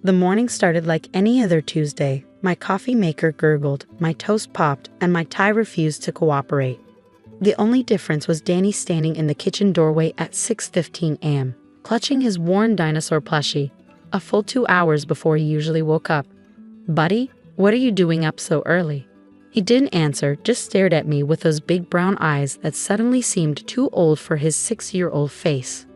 The morning started like any other Tuesday. My coffee maker gurgled, my toast popped, and my tie refused to cooperate. The only difference was Danny standing in the kitchen doorway at 6:15 a.m., clutching his worn dinosaur plushie, a full 2 hours before he usually woke up. "Buddy, what are you doing up so early?" He didn't answer, just stared at me with those big brown eyes that suddenly seemed too old for his 6-year-old face.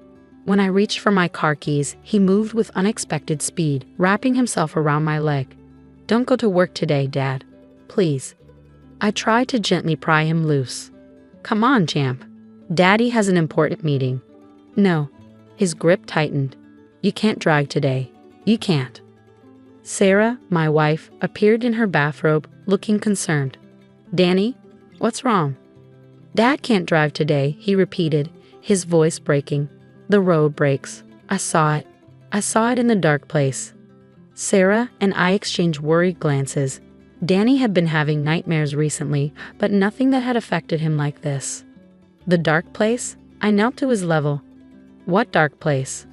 When I reached for my car keys, he moved with unexpected speed, wrapping himself around my leg. "Don't go to work today, Dad. Please." I tried to gently pry him loose. "Come on, champ. Daddy has an important meeting." "No." His grip tightened. "You can't drive today. You can't." Sarah, my wife, appeared in her bathrobe, looking concerned. "Danny, what's wrong?" "Dad can't drive today," he repeated, his voice breaking. "The road breaks. I saw it. I saw it in the dark place." Sarah and I exchanged worried glances. Danny had been having nightmares recently, but nothing that had affected him like this. "The dark place?" I knelt to his level. "What dark place?"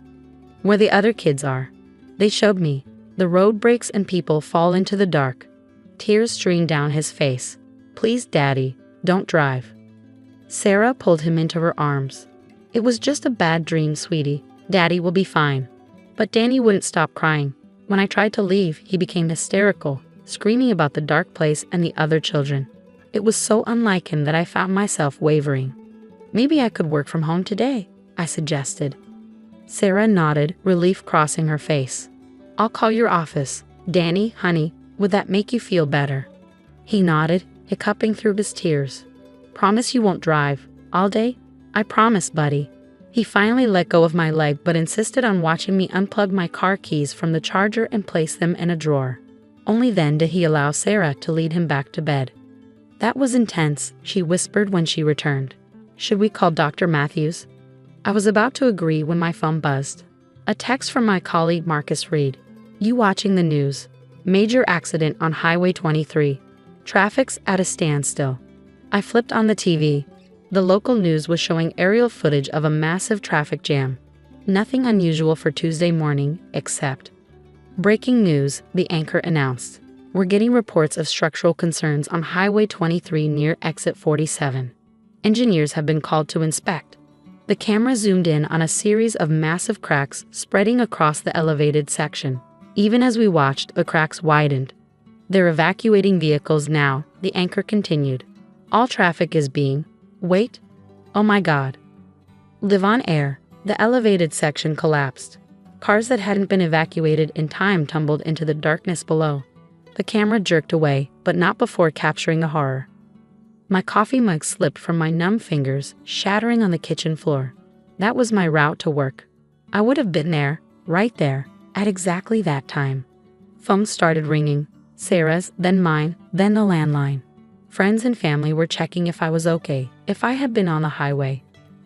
"Where the other kids are." They showed me. The road breaks and people fall into the dark. Tears streamed down his face. "Please, Daddy, don't drive." Sarah pulled him into her arms. "It was just a bad dream, sweetie. Daddy will be fine." But Danny wouldn't stop crying. When I tried to leave, he became hysterical, screaming about the dark place and the other children. It was so unlike him that I found myself wavering. "Maybe I could work from home today," I suggested. Sarah nodded, relief crossing her face. "I'll call your office. Danny, honey, would that make you feel better?" He nodded, hiccuping through his tears. "Promise you won't drive all day?" "I promise, buddy." He finally let go of my leg but insisted on watching me unplug my car keys from the charger and place them in a drawer. Only then did he allow Sarah to lead him back to bed. "That was intense," she whispered when she returned. "Should we call Dr. Matthews?" I was about to agree when my phone buzzed. A text from my colleague Marcus Reed. "You watching the news? Major accident on Highway 23. Traffic's at a standstill." I flipped on the TV. The local news was showing aerial footage of a massive traffic jam. Nothing unusual for Tuesday morning, except breaking news, the anchor announced. "We're getting reports of structural concerns on Highway 23 near exit 47. Engineers have been called to inspect." The camera zoomed in on a series of massive cracks spreading across the elevated section. Even as we watched, the cracks widened. "They're evacuating vehicles now," the anchor continued. "All traffic is being..." "Wait. Oh my God." Live on air. The elevated section collapsed. Cars that hadn't been evacuated in time tumbled into the darkness below. The camera jerked away, but not before capturing the horror. My coffee mug slipped from my numb fingers, shattering on the kitchen floor. That was my route to work. I would have been there, right there, at exactly that time. Phones started ringing. Sarah's, then mine, then the landline. Friends and family were checking if I was okay, if I had been on the highway.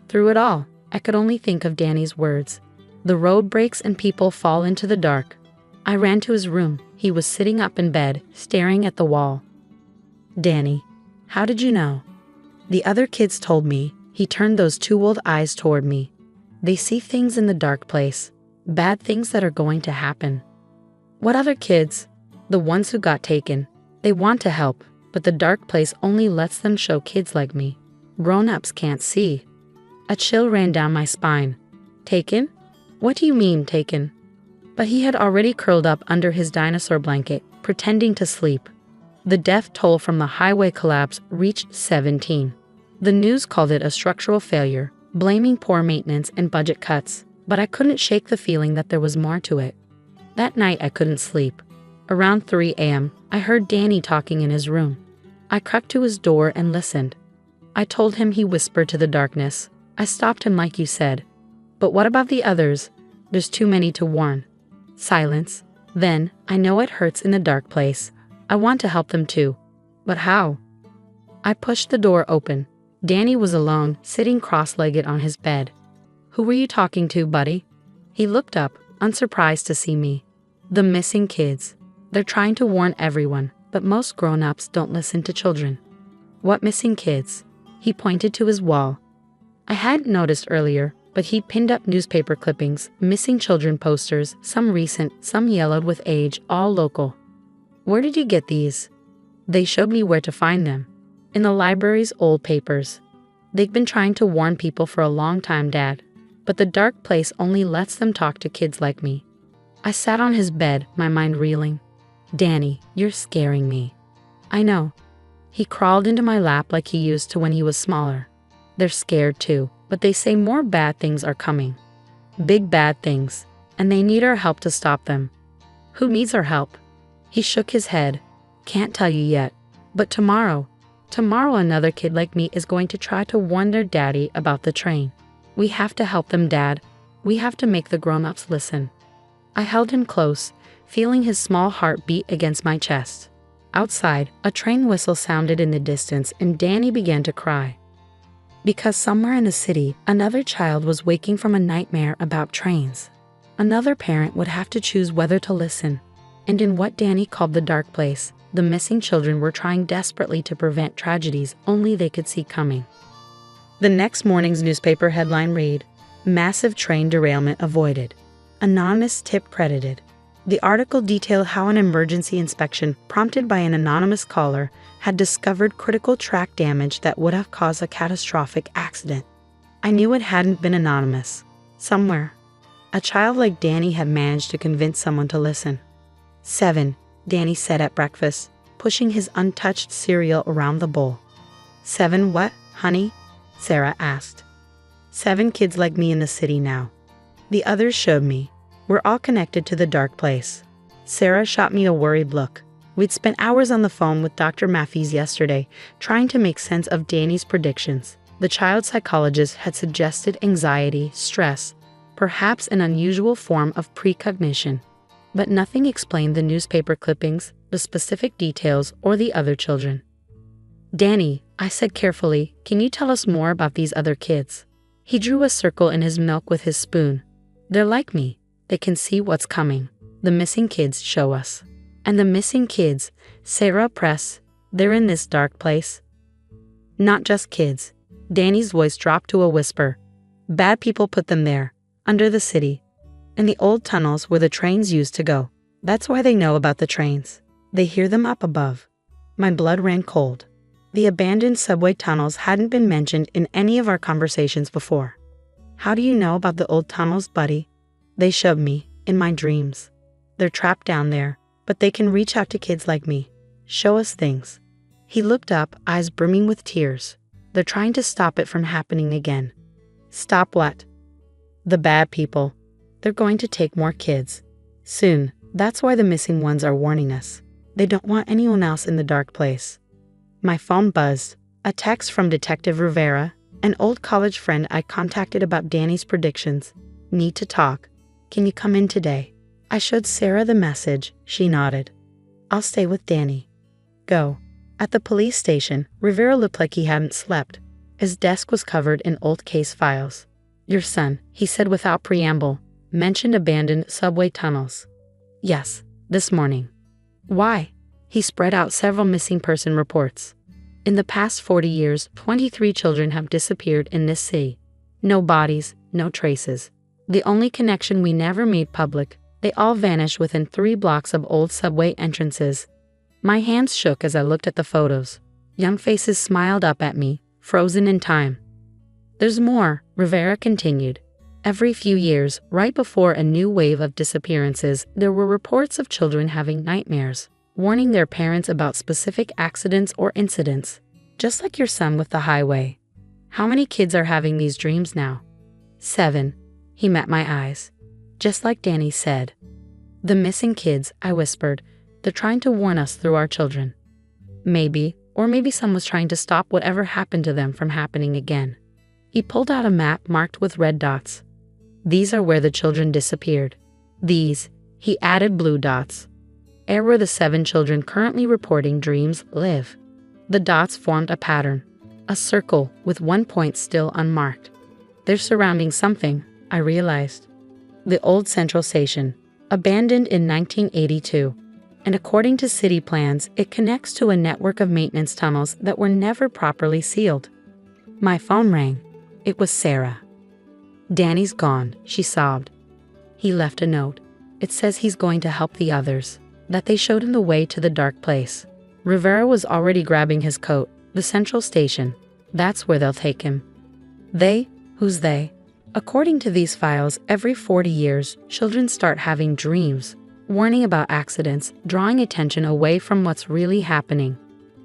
Through it all, I could only think of Danny's words. "The road breaks and people fall into the dark." I ran to his room. He was sitting up in bed, staring at the wall. "Danny, how did you know?" "The other kids told me." He turned those two old eyes toward me. "They see things in the dark place. Bad things that are going to happen." "What other kids?" "The ones who got taken. They want to help, but the dark place only lets them show kids like me. Grown-ups can't see." A chill ran down my spine. "Taken? What do you mean, taken?" But he had already curled up under his dinosaur blanket, pretending to sleep. The death toll from the highway collapse reached 17. The news called it a structural failure, blaming poor maintenance and budget cuts, but I couldn't shake the feeling that there was more to it. That night I couldn't sleep. Around 3 a.m., I heard Danny talking in his room. I crept to his door and listened. I told him, he whispered to the darkness. "I stopped him like you said. But what about the others? There's too many to warn." Silence. Then, "I know it hurts in the dark place. I want to help them too. But how?" I pushed the door open. Danny was alone, sitting cross-legged on his bed. "Who were you talking to, buddy?" He looked up, unsurprised to see me. "The missing kids. They're trying to warn everyone, but most grown-ups don't listen to children." "What missing kids?" He pointed to his wall. I hadn't noticed earlier, but he pinned up newspaper clippings, missing children posters, some recent, some yellowed with age, all local. Where did you get these? They showed me where to find them. In the library's old papers. They've been trying to warn people for a long time, Dad. But the dark place only lets them talk to kids like me. I sat on his bed, my mind reeling. Danny, you're scaring me. I know. He crawled into my lap like he used to when he was smaller. They're scared too, but they say more bad things are coming. Big bad things. And they need our help to stop them. Who needs our help? He shook his head. Can't tell you yet. But tomorrow another kid like me is going to try to warn their daddy about the train. We have to help them, Dad. We have to make the grown-ups listen. I held him close, feeling his small heart beat against my chest. Outside, a train whistle sounded in the distance and Danny began to cry. Because somewhere in the city, another child was waking from a nightmare about trains. Another parent would have to choose whether to listen. And in what Danny called the dark place, the missing children were trying desperately to prevent tragedies only they could see coming. The next morning's newspaper headline read, "Massive Train Derailment Avoided. Anonymous Tip Credited." The article detailed how an emergency inspection prompted by an anonymous caller had discovered critical track damage that would have caused a catastrophic accident. I knew it hadn't been anonymous. Somewhere, a child like Danny had managed to convince someone to listen. 7, Danny said at breakfast, pushing his untouched cereal around the bowl. 7 what, honey? Sarah asked. 7 kids like me in the city now. The others showed me. We're all connected to the dark place. Sarah shot me a worried look. We'd spent hours on the phone with Dr. Matthews yesterday, trying to make sense of Danny's predictions. The child psychologist had suggested anxiety, stress, perhaps an unusual form of precognition. But nothing explained the newspaper clippings, the specific details, or the other children. Danny, I said carefully, can you tell us more about these other kids? He drew a circle in his milk with his spoon. They're like me. They can see what's coming. The missing kids show us. And the missing kids, Sarah pressed, they're in this dark place. Not just kids. Danny's voice dropped to a whisper. Bad people put them there, under the city. In the old tunnels where the trains used to go. That's why they know about the trains. They hear them up above. My blood ran cold. The abandoned subway tunnels hadn't been mentioned in any of our conversations before. How do you know about the old tunnels, buddy? They showed me, in my dreams. They're trapped down there, but they can reach out to kids like me. Show us things. He looked up, eyes brimming with tears. They're trying to stop it from happening again. Stop what? The bad people. They're going to take more kids. Soon. That's why the missing ones are warning us. They don't want anyone else in the dark place. My phone buzzed. A text from Detective Rivera, an old college friend I contacted about Danny's predictions. Need to talk. Can you come in today? I showed Sarah the message. She nodded. I'll stay with Danny. Go. At the police station, Rivera looked like he hadn't slept. His desk was covered in old case files. Your son, he said without preamble, mentioned abandoned subway tunnels. Yes, this morning. Why? He spread out several missing person reports. In the past 40 years, 23 children have disappeared in this city. No bodies, no traces. The only connection we never made public, they all vanished within 3 blocks of old subway entrances. My hands shook as I looked at the photos. Young faces smiled up at me, frozen in time. There's more, Rivera continued. Every few years, right before a new wave of disappearances, there were reports of children having nightmares, warning their parents about specific accidents or incidents, just like your son with the highway. How many kids are having these dreams now? 7. He met my eyes. Just like Danny said. The missing kids, I whispered. They're trying to warn us through our children. Maybe, or maybe someone was trying to stop whatever happened to them from happening again. He pulled out a map marked with red dots. These are where the children disappeared. These, he added blue dots, are where the 7 children currently reporting dreams live. The dots formed a pattern, a circle with 1 point still unmarked. They're surrounding something, I realized. The old Central Station, abandoned in 1982. And according to city plans, it connects to a network of maintenance tunnels that were never properly sealed. My phone rang. It was Sarah. Danny's gone, she sobbed. He left a note. It says he's going to help the others, that they showed him the way to the dark place. Rivera was already grabbing his coat. The central station. That's where they'll take him. They? Who's they? According to these files, every 40 years, children start having dreams, warning about accidents, drawing attention away from what's really happening.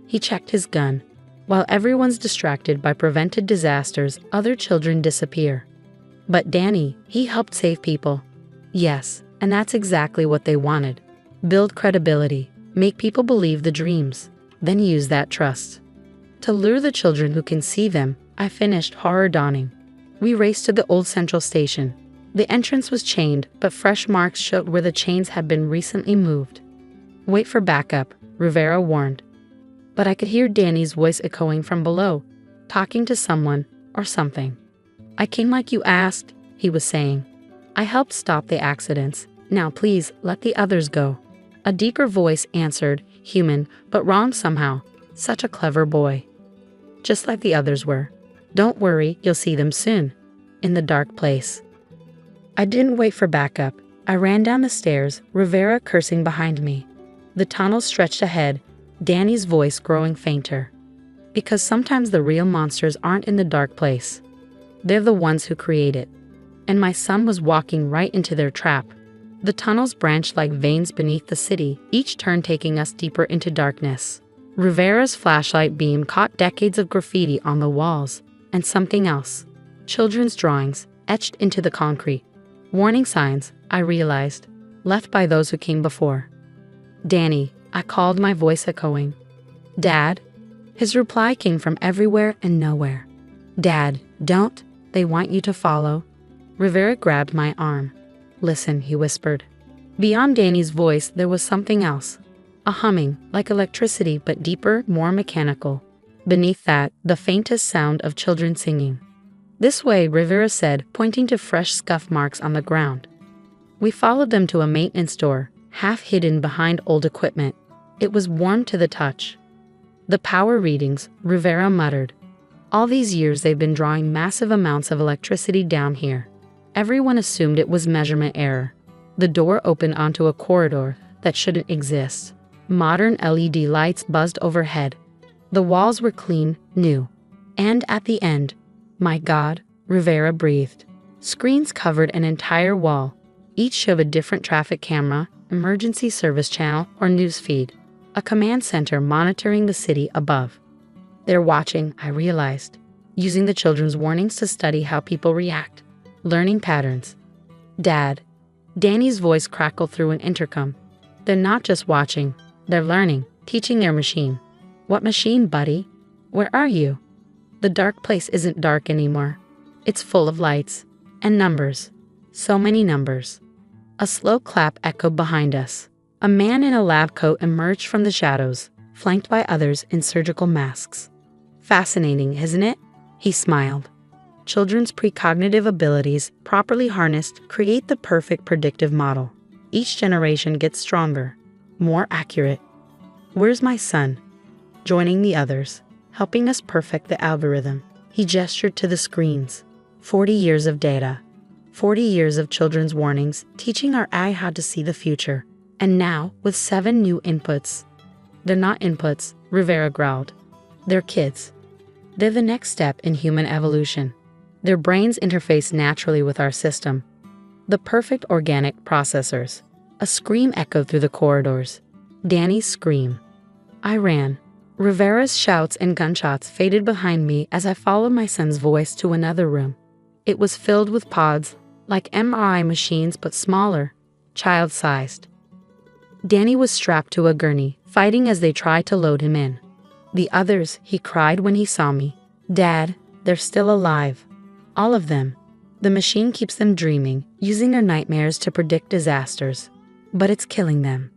He checked his gun. While everyone's distracted by prevented disasters, other children disappear. But Danny, he helped save people. Yes, and that's exactly what they wanted. Build credibility, make people believe the dreams, then use that trust. To lure the children who can see them, I finished horror dawning. We raced to the old central station. The entrance was chained, but fresh marks showed where the chains had been recently moved. Wait for backup, Rivera warned. But I could hear Danny's voice echoing from below, talking to someone or something. I came like you asked, he was saying. I helped stop the accidents. Now please, let the others go. A deeper voice answered, human, but wrong somehow. Such a clever boy. Just like the others were. Don't worry, you'll see them soon. In the dark place. I didn't wait for backup. I ran down the stairs, Rivera cursing behind me. The tunnel stretched ahead, Danny's voice growing fainter. Because sometimes the real monsters aren't in the dark place. They're the ones who create it. And my son was walking right into their trap. The tunnels branched like veins beneath the city, each turn taking us deeper into darkness. Rivera's flashlight beam caught decades of graffiti on the walls, and something else. Children's drawings, etched into the concrete. Warning signs, I realized, left by those who came before. Danny, I called, my voice echoing. Dad? His reply came from everywhere and nowhere. Dad, don't. They want you to follow. Rivera grabbed my arm. Listen, he whispered. Beyond Danny's voice, there was something else. A humming, like electricity, but deeper, more mechanical. Beneath that, the faintest sound of children singing. This way, Rivera said, pointing to fresh scuff marks on the ground. We followed them to a maintenance door, half hidden behind old equipment. It was warm to the touch. The power readings, Rivera muttered. All these years they've been drawing massive amounts of electricity down here. Everyone assumed it was measurement error. The door opened onto a corridor that shouldn't exist. Modern LED lights buzzed overhead. The walls were clean, new. And at the end, my God, Rivera breathed. Screens covered an entire wall. Each showed a different traffic camera, emergency service channel, or news feed. A command center monitoring the city above. They're watching, I realized, using the children's warnings to study how people react, learning patterns. Dad. Danny's voice crackled through an intercom. They're not just watching, they're learning, teaching their machine. What machine, buddy? Where are you? The dark place isn't dark anymore. It's full of lights and numbers. So many numbers. A slow clap echoed behind us. A man in a lab coat emerged from the shadows, flanked by others in surgical masks. Fascinating, isn't it? He smiled. Children's precognitive abilities, properly harnessed, create the perfect predictive model. Each generation gets stronger, more accurate. Where's my son? Joining the others, helping us perfect the algorithm. He gestured to the screens. 40 years of data. 40 years of children's warnings, teaching our AI how to see the future. And now, with 7 new inputs. They're not inputs, Rivera growled. They're kids. They're the next step in human evolution. Their brains interface naturally with our system. The perfect organic processors. A scream echoed through the corridors. Danny's scream. I ran. Rivera's shouts and gunshots faded behind me as I followed my son's voice to another room. It was filled with pods, like MRI machines but smaller, child-sized. Danny was strapped to a gurney, fighting as they tried to load him in. The others, he cried when he saw me. Dad, they're still alive. All of them. The machine keeps them dreaming, using their nightmares to predict disasters. But it's killing them.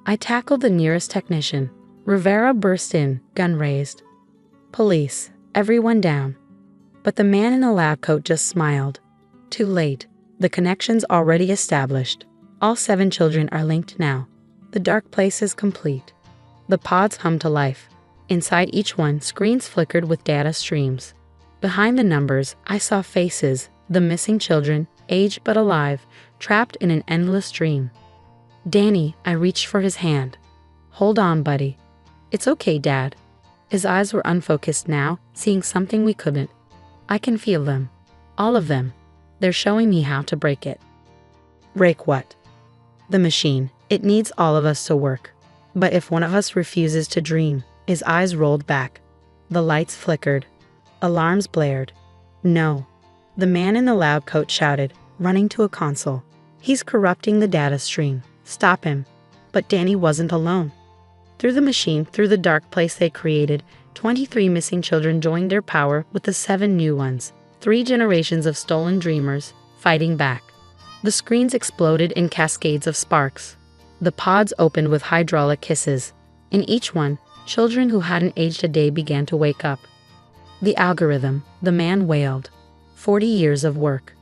I tackled the nearest technician. Rivera burst in, gun raised. Police, everyone down. But the man in the lab coat just smiled. Too late. The connection's already established. All 7 children are linked now. The dark place is complete. The pods hum to life. Inside each one, screens flickered with data streams. Behind the numbers, I saw faces, The missing children, aged but alive, trapped in an endless dream. Danny, I reached for his hand. Hold on, buddy. It's okay, Dad. His eyes were unfocused now, seeing something we couldn't. I can feel them. All of them. They're showing me how to break it. Break what? The machine. It needs all of us to work. But if one of us refuses to dream, his eyes rolled back. The lights flickered. Alarms blared. No. The man in the lab coat shouted, running to a console. He's corrupting the data stream. Stop him. But Danny wasn't alone. Through the machine, through the dark place they created, 23 missing children joined their power with the 7 new ones. 3 generations of stolen dreamers, fighting back. The screens exploded in cascades of sparks. The pods opened with hydraulic kisses. In each one, children who hadn't aged a day began to wake up. The algorithm, the man wailed. 40 years of work.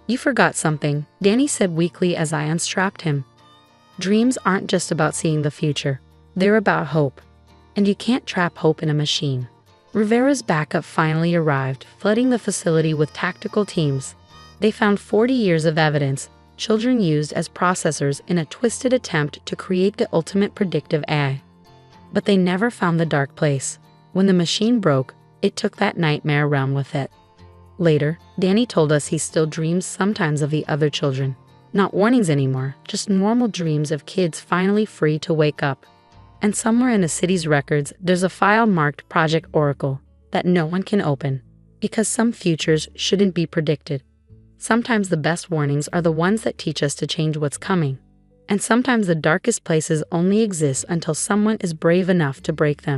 You forgot something, Danny said weakly as I unstrapped him. Dreams aren't just about seeing the future. They're about hope. And you can't trap hope in a machine. Rivera's backup finally arrived, flooding the facility with tactical teams. They found 40 years of evidence, children used as processors in a twisted attempt to create the ultimate predictive AI. But they never found the dark place. When the machine broke, it took that nightmare realm with it. Later, Danny told us he still dreams sometimes of the other children. Not warnings anymore, just normal dreams of kids finally free to wake up. And somewhere in the city's records, there's a file marked Project Oracle that no one can open, because some futures shouldn't be predicted. Sometimes the best warnings are the ones that teach us to change what's coming. And sometimes the darkest places only exist until someone is brave enough to break them.